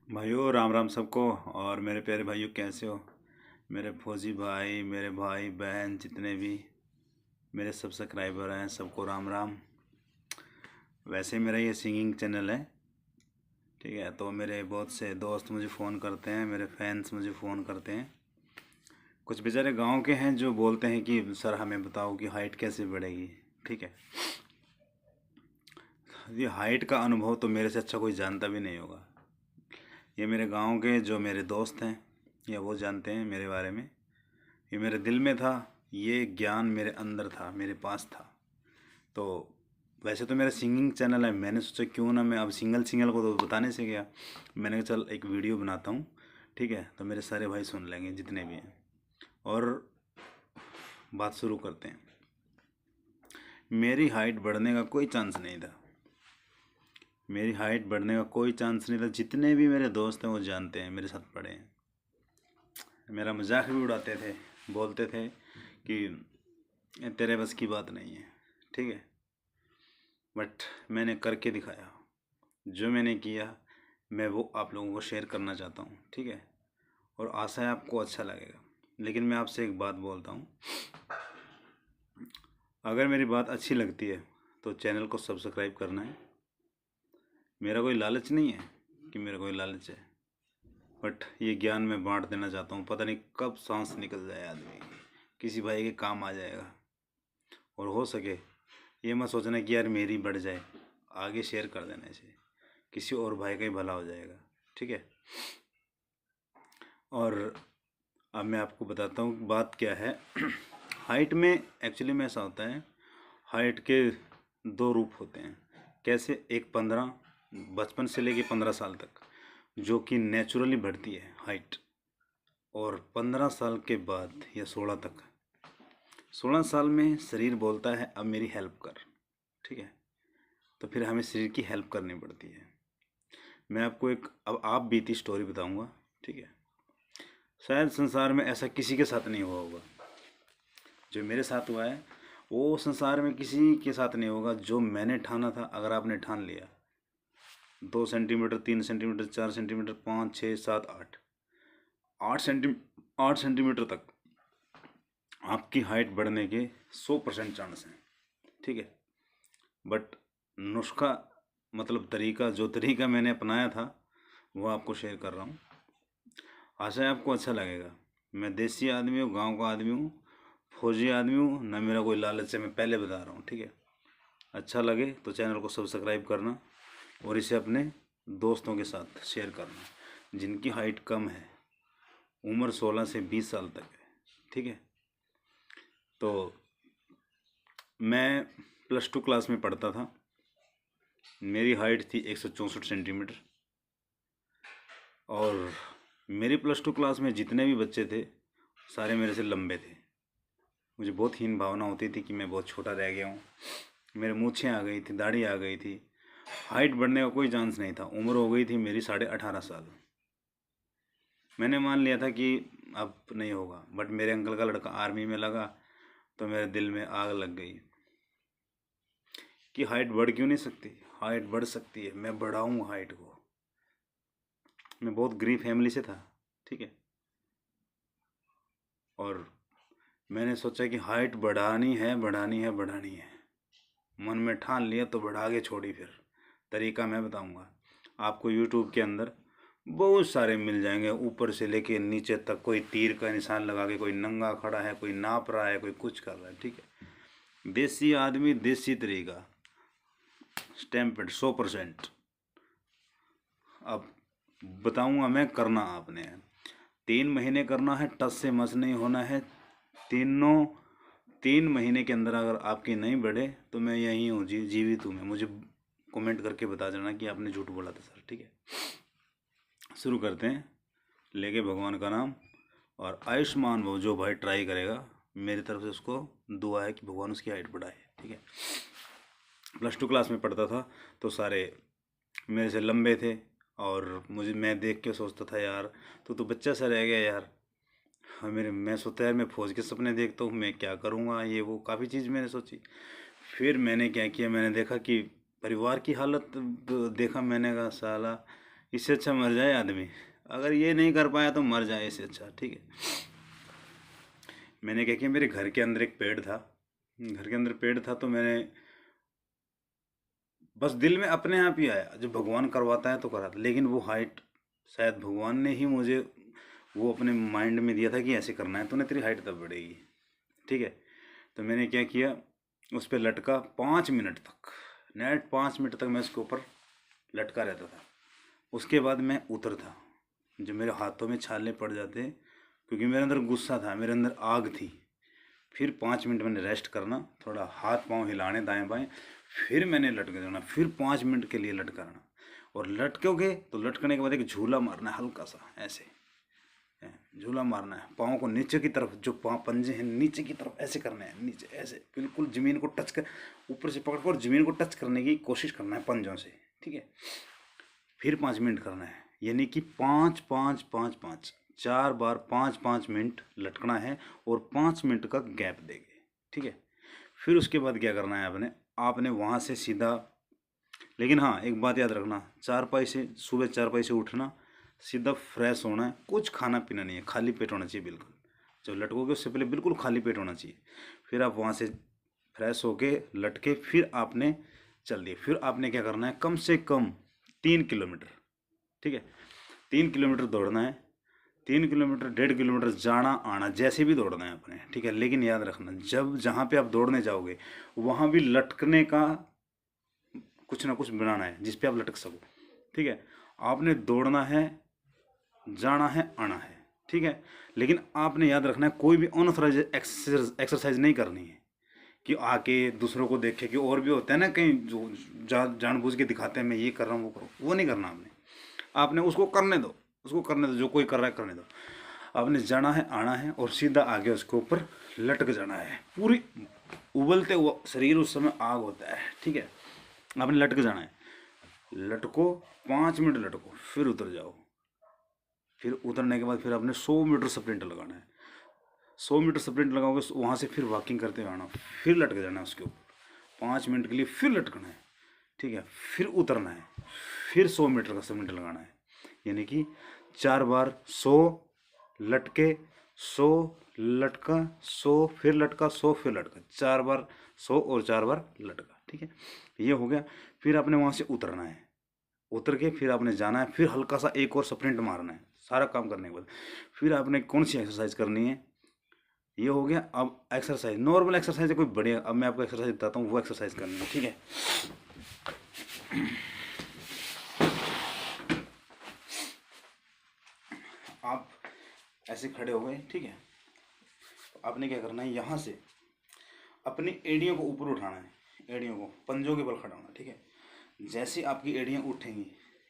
भाइयों, राम राम सबको। और मेरे प्यारे भाइयों, कैसे हो? मेरे फौजी भाई, मेरे भाई बहन, जितने भी मेरे सब्सक्राइबर हैं, सबको राम राम। वैसे मेरा ये सिंगिंग चैनल है, ठीक है। तो मेरे बहुत से दोस्त मुझे फ़ोन करते हैं, मेरे फैंस मुझे फ़ोन करते हैं। कुछ बेचारे गांव के हैं जो बोलते हैं कि सर हमें बताओ कि हाइट कैसे बढ़ेगी, ठीक है। ये हाइट का अनुभव तो मेरे से अच्छा कोई जानता भी नहीं होगा। ये मेरे गांव के जो मेरे दोस्त हैं, या वो जानते हैं मेरे बारे में। ये मेरे दिल में था, ये ज्ञान मेरे अंदर था, मेरे पास था। तो वैसे तो मेरा सिंगिंग चैनल है, मैंने सोचा क्यों ना मैं अब सिंगल सिंगल को तो बताने से गया, मैंने कहा चल एक वीडियो बनाता हूँ, ठीक है। तो मेरे सारे भाई सुन लेंगे जितने भी हैं, और बात शुरू करते हैं। मेरी हाइट बढ़ने का कोई चांस नहीं था। मेरी हाइट बढ़ने का कोई चांस नहीं था। जितने भी मेरे दोस्त हैं वो जानते हैं, मेरे साथ पढ़े हैं। मेरा मजाक भी उड़ाते थे, बोलते थे कि ये तेरे बस की बात नहीं है, ठीक है। बट मैंने करके दिखाया। जो मैंने किया मैं वो आप लोगों को शेयर करना चाहता हूँ, ठीक है। और आशा है आपको अच्छा लगेगा। लेकिन मैं आपसे एक बात बोलता हूँ, अगर मेरी बात अच्छी लगती है तो चैनल को सब्सक्राइब करना है। मेरा कोई लालच नहीं है कि मेरा कोई लालच है, बट ये ज्ञान मैं बांट देना चाहता हूँ। पता नहीं कब सांस निकल जाए आदमी की, किसी भाई के काम आ जाएगा। और हो सके ये मत सोचना कि यार मेरी बढ़ जाए, आगे शेयर कर देना इसे, किसी और भाई का ही भला हो जाएगा, ठीक है। और अब मैं आपको बताता हूँ बात क्या है। हाइट में एक्चुअली में ऐसा होता है, हाइट के दो रूप होते हैं। कैसे? एक 15, बचपन से लेके 15 साल तक, जो कि नेचुरली बढ़ती है हाइट। और 15 साल के बाद या 16 तक, 16 साल में शरीर बोलता है अब मेरी हेल्प कर, ठीक है। तो फिर हमें शरीर की हेल्प करनी पड़ती है। मैं आपको एक अब आप बीती स्टोरी बताऊंगा, ठीक है। शायद संसार में ऐसा किसी के साथ नहीं हुआ होगा जो मेरे साथ हुआ है। वो संसार में किसी के साथ नहीं होगा जो मैंने ठाना था। अगर आपने ठान लिया 2 सेंटीमीटर, 3 सेंटीमीटर, 4 सेंटीमीटर, 5, 6, 7, 8, 8 सेंटीमीटर तक आपकी हाइट बढ़ने के 100% चांस हैं, ठीक है। बट नुस्खा, मतलब तरीका, जो तरीका मैंने अपनाया था वो आपको शेयर कर रहा हूँ। आशा है आपको अच्छा लगेगा। मैं देसी आदमी हूँ, गांव का आदमी हूँ, फौजी आदमी हूँ ना। मेरा कोई लालच है, मैं पहले बता रहा हूँ, ठीक है। अच्छा लगे तो चैनल को सब्सक्राइब करना, और इसे अपने दोस्तों के साथ शेयर करना जिनकी हाइट कम है, उम्र 16 से 20 साल तक है, ठीक है। तो मैं +2 क्लास में पढ़ता था। मेरी हाइट थी 164 सेंटीमीटर। और मेरी +2 क्लास में जितने भी बच्चे थे सारे मेरे से लंबे थे। मुझे बहुत हीन भावना होती थी कि मैं बहुत छोटा रह गया हूँ। मेरे मूछें आ गई थी, दाढ़ी आ गई थी, हाइट बढ़ने का कोई चांस नहीं था। उम्र हो गई थी मेरी 18.5 साल। मैंने मान लिया था कि अब नहीं होगा। बट मेरे अंकल का लड़का आर्मी में लगा तो मेरे दिल में आग लग गई कि हाइट बढ़ क्यों नहीं सकती। हाइट बढ़ सकती है, मैं बढ़ाऊँ हाइट को। मैं बहुत गरीब फैमिली से था, ठीक है। और मैंने सोचा कि हाइट बढ़ानी है, बढ़ानी है, बढ़ानी है। मन में ठान लिया तो बढ़ा के छोड़ी। फिर तरीका मैं बताऊंगा आपको। यूट्यूब के अंदर बहुत सारे मिल जाएंगे, ऊपर से लेके नीचे तक। कोई तीर का निशान लगा के, कोई नंगा खड़ा है, कोई नाप रहा है, कोई कुछ कर रहा है, ठीक है। देसी आदमी, देसी तरीका, स्टैम्पेड 100%। अब बताऊंगा मैं, करना आपने है। 3 महीने करना है, टस से मस नहीं होना है। तीनों 3 महीने के अंदर अगर आपकी नहीं बढ़े तो मैं यहीं हूँ, जीवित हूँ मैं। मुझे कमेंट करके बता देना कि आपने झूठ बोला था सर, ठीक है। शुरू करते हैं, लेके भगवान का नाम। और आयुष्मान भव, जो भाई ट्राई करेगा मेरी तरफ से उसको दुआ है कि भगवान उसकी हाइट बढ़ाए, ठीक है। +2 क्लास में पढ़ता था तो सारे मेरे से लंबे थे। और मैं देख के सोचता था यार तो बच्चा सा रह गया यार। हाँ, मैं सोचता यार मैं फौज के सपने देखता हूँ, मैं क्या करूँगा, ये वो काफ़ी चीज़ मैंने सोची। फिर मैंने क्या किया, मैंने देखा कि परिवार की हालत देखा। मैंने कहा साला इससे अच्छा मर जाए आदमी, अगर ये नहीं कर पाया तो मर जाए, इससे अच्छा। ठीक है, मैंने क्या किया, मेरे घर के अंदर एक पेड़ था, घर के अंदर पेड़ था, तो मैंने बस दिल में अपने आप ही आया, जब भगवान करवाता है तो कराता, लेकिन वो हाइट शायद भगवान ने ही मुझे वो अपने माइंड में दिया था कि ऐसे करना है, तो तेरी हाइट तब बढ़ेगी। ठीक है, तो मैंने क्या किया, उस पर लटका 5 मिनट तक, नेट 5 मिनट तक मैं उसके ऊपर लटका रहता था। उसके बाद मैं उतरता, जब मेरे हाथों में छाले पड़ जाते, क्योंकि मेरे अंदर गुस्सा था, मेरे अंदर आग थी। फिर 5 मिनट मैंने रेस्ट करना, थोड़ा हाथ पांव हिलाने दाएं बाएं, फिर मैंने लटक जाना, फिर 5 मिनट के लिए लटकाना। और लटकोगे तो लटकने के बाद एक झूला मारना है हल्का सा, ऐसे झूला मारना है, पाँव को नीचे की तरफ, जो पाँव पंजे हैं नीचे की तरफ ऐसे करने हैं, नीचे ऐसे बिल्कुल ज़मीन को टच कर, ऊपर से पकड़ कर ज़मीन को टच करने की कोशिश करना है पंजों से। ठीक है, फिर 5 मिनट करना है, यानी कि 5 5 5 5 4 बार 5 5 मिनट लटकना है, और 5 मिनट का गैप देंगे। ठीक है, फिर उसके बाद क्या करना है आपने, आपने वहाँ से सीधा, लेकिन हाँ एक बात याद रखना, चारपाई से सुबह चारपाई से उठना, सीधा फ्रेश होना है, कुछ खाना पीना नहीं है, खाली पेट होना चाहिए बिल्कुल। जब लटकोगे उससे पहले बिल्कुल खाली पेट होना चाहिए। फिर आप वहाँ से फ्रेश होके लटके, फिर आपने चल दिए, फिर आपने क्या करना है, कम से कम 3 किलोमीटर। ठीक है, 3 किलोमीटर दौड़ना है, 3 किलोमीटर 1.5 किलोमीटर जाना आना जैसे भी दौड़ना है अपने। ठीक है, लेकिन याद रखना, जब जहाँ पे आप दौड़ने जाओगे वहाँ भी लटकने का कुछ ना कुछ बनाना है जिस पे आप लटक सको। ठीक है, आपने दौड़ना है, जाना है, आना है। ठीक है, लेकिन आपने याद रखना है कोई भी अनऑथराइज एक्सरसाइज नहीं करनी है, कि आके दूसरों को देखे, कि और भी होता है ना कहीं जो जानबूझ के दिखाते हैं मैं ये कर रहा हूँ वो करो, वो नहीं करना आपने। आपने उसको करने दो, उसको करने दो, जो कोई कर रहा है करने दो। आपने जाना है, आना है, और सीधा आगे उसके ऊपर लटक जाना है, पूरी उबलते हुआ शरीर उस समय आग होता है। ठीक है, आपने लटक जाना है, लटको 5 मिनट लटको, फिर उतर जाओ। फिर उतरने के बाद फिर आपने 100 मीटर स्प्रिंट लगाना है, 100 मीटर स्प्रिंट लगाओगे, वहाँ से फिर वॉकिंग करते हुए आना, फिर लटक जाना है उसके ऊपर 5 मिनट के लिए, फिर लटकना है। ठीक है, फिर उतरना है, फिर 100 मीटर का स्प्रिंट लगाना है, यानी कि 4 बार 100 लटके, 100 लटका, 100 फिर लटका, 100 फिर लटका, 4 बार 100 और 4 बार लटका। ठीक है, ये हो गया। फिर आपने वहाँ से उतरना है, उतर के फिर आपने जाना है, फिर हल्का सा एक और स्प्रिंट मारना है, सारा काम करने के बाद फिर आपने कौन सी एक्सरसाइज करनी है, ये हो गया। अब एक्सरसाइज, नॉर्मल एक्सरसाइज है कोई बढ़िया, अब मैं आपको एक्सरसाइज बताता हूँ, वो एक्सरसाइज करनी है। ठीक है, आप ऐसे खड़े हो गए। ठीक है, आपने क्या करना है, यहाँ से अपनी एड़ियों को ऊपर उठाना है, एड़ियों को पंजों के बल खड़ा होना। ठीक है, जैसे आपकी एड़ियाँ उठेंगी,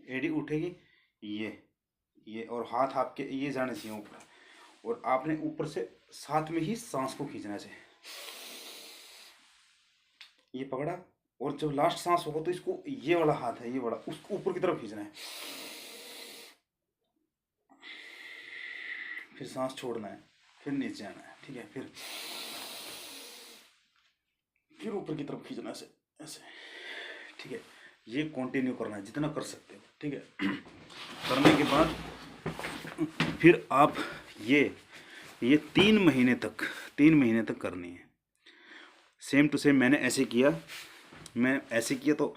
एड़ी उठेगी, ये और हाथ आपके ये जाने चाहिए ऊपर, और आपने ऊपर से साथ में ही सांस को खींचना है, ये पकड़ा, और जब लास्ट सांस होगा तो इसको, ये वाला हाथ है ये वाला, उसको ऊपर की तरफ खींचना है, फिर सांस छोड़ना है, फिर नीचे आना है। ठीक है, फिर ऊपर की तरफ खींचना है, ऐसे ऐसे। ठीक है, ये कंटिन्यू करना है जितना कर सकते हो। ठीक है, करने के बाद फिर आप ये 3 महीने तक करनी है, सेम टू सेम। मैंने ऐसे किया, मैं ऐसे किया, तो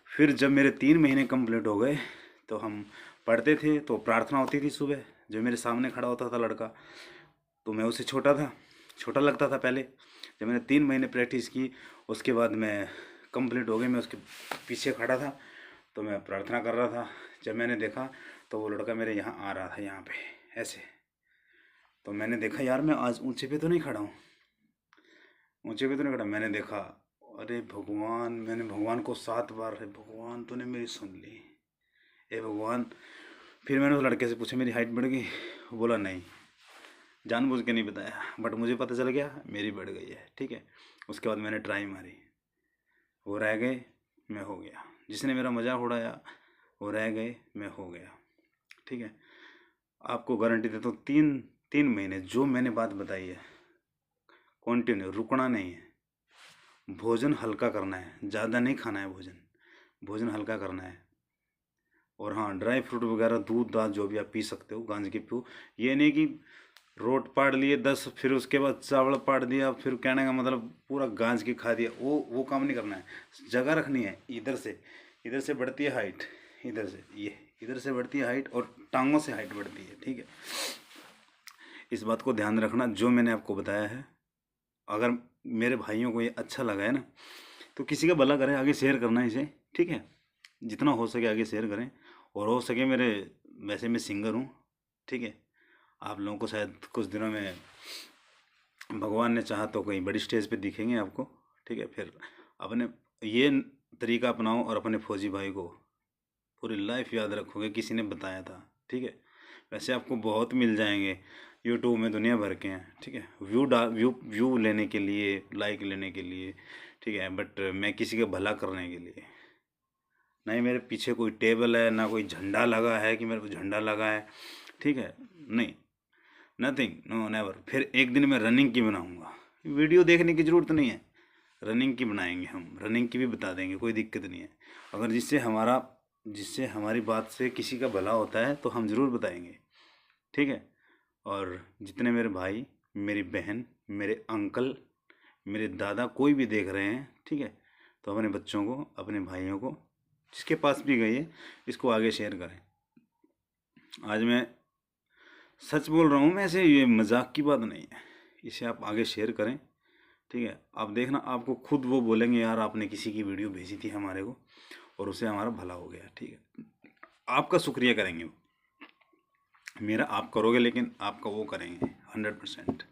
फिर जब मेरे 3 महीने कंप्लीट हो गए, तो हम पढ़ते थे, तो प्रार्थना होती थी सुबह, जो मेरे सामने खड़ा होता था लड़का, तो मैं उससे छोटा था, छोटा लगता था पहले। जब मैंने 3 महीने प्रैक्टिस की, उसके बाद मैं कंप्लीट हो गई, मैं उसके पीछे खड़ा था, तो मैं प्रार्थना कर रहा था। जब मैंने देखा तो वो लड़का मेरे यहाँ आ रहा था, यहाँ पे ऐसे, तो मैंने देखा यार मैं आज ऊंचे पे तो नहीं खड़ा हूँ, ऊंचे पे तो नहीं खड़ा। मैंने देखा, अरे भगवान, मैंने भगवान को 7 बार, है भगवान तूने मेरी सुन ली, ए भगवान। फिर मैंने उस लड़के से पूछा मेरी हाइट बढ़ गई, वो बोला नहीं, जानबूझ के नहीं बताया, बट मुझे पता चल गया मेरी बढ़ गई है। ठीक है, उसके बाद मैंने ट्राई मारी, वो रह गए, मैं हो गया। जिसने मेरा मजाक उड़ाया वो रह गए, मैं हो गया। ठीक है, आपको गारंटी देता हूँ, 3 3 महीने जो मैंने बात बताई है, कंटिन्यू, रुकना नहीं है। भोजन हल्का करना है, ज़्यादा नहीं खाना है भोजन, भोजन हल्का करना है। और हाँ, ड्राई फ्रूट वगैरह, दूध दाद जो भी आप पी सकते हो, गांजे की पियो। ये नहीं कि रोट पाड़ लिए 10, फिर उसके बाद चावल पाड़ दिया, फिर कहने का मतलब पूरा गांज की खा दिया, वो काम नहीं करना है। जगह रखनी है। इधर से बढ़ती है हाइट, इधर से ये इधर से बढ़ती है हाइट, और टांगों से हाइट बढ़ती है, ठीक है। इस बात को ध्यान रखना जो मैंने आपको बताया है। अगर मेरे भाइयों को ये अच्छा लगा है ना, तो किसी का भला करें, आगे शेयर करना इसे, ठीक है। जितना हो सके आगे शेयर करें, और हो सके मेरे, वैसे मैं सिंगर हूँ, ठीक है। आप लोगों को शायद कुछ दिनों में भगवान ने चाहा तो कहीं बड़ी स्टेज पे दिखेंगे आपको, ठीक है। फिर अपने ये तरीका अपनाओ और अपने फौजी भाई को पूरी लाइफ याद रखोगे, किसी ने बताया था, ठीक है। वैसे आपको बहुत मिल जाएंगे यूट्यूब में, दुनिया भर के हैं, ठीक है। व्यू लेने के लिए, लाइक लेने के लिए, ठीक है। बट मैं किसी का भला करने के लिए नहीं, मेरे पीछे कोई टेबल है ना, कोई झंडा लगा है कि मेरे को झंडा लगा है, ठीक है। नहीं, नथिंग, नो, नेवर। फिर एक दिन मैं रनिंग की बनाऊंगा, वीडियो देखने की ज़रूरत नहीं है, रनिंग की बनाएंगे हम, रनिंग की भी बता देंगे, कोई दिक्कत नहीं है। अगर जिससे हमारी बात से किसी का भला होता है तो हम ज़रूर बताएंगे, ठीक है। और जितने मेरे भाई, मेरी बहन, मेरे अंकल, मेरे दादा कोई भी देख रहे हैं, ठीक है, तो अपने बच्चों को, अपने भाइयों को, जिसके पास भी गई है, इसको आगे शेयर करें। आज मैं सच बोल रहा हूँ, मैं ऐसे, ये मजाक की बात नहीं है। इसे आप आगे शेयर करें, ठीक है। आप देखना, आपको खुद वो बोलेंगे, यार आपने किसी की वीडियो भेजी थी हमारे को और उससे हमारा भला हो गया, ठीक है। आपका शुक्रिया करेंगे वो, मेरा आप करोगे लेकिन आपका वो करेंगे 100%।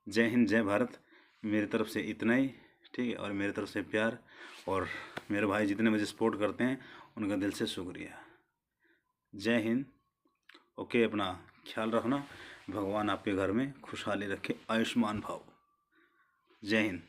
जय हिंद, जय भारत। मेरी तरफ से इतना ही, ठीक है। और मेरी तरफ से प्यार, और मेरे भाई जितने मुझे सपोर्ट करते हैं उनका दिल से शुक्रिया। जय हिंद। ओके, अपना ख्याल रखना। भगवान आपके घर में खुशहाली रखे, आयुष्मान भाव। जय हिंद।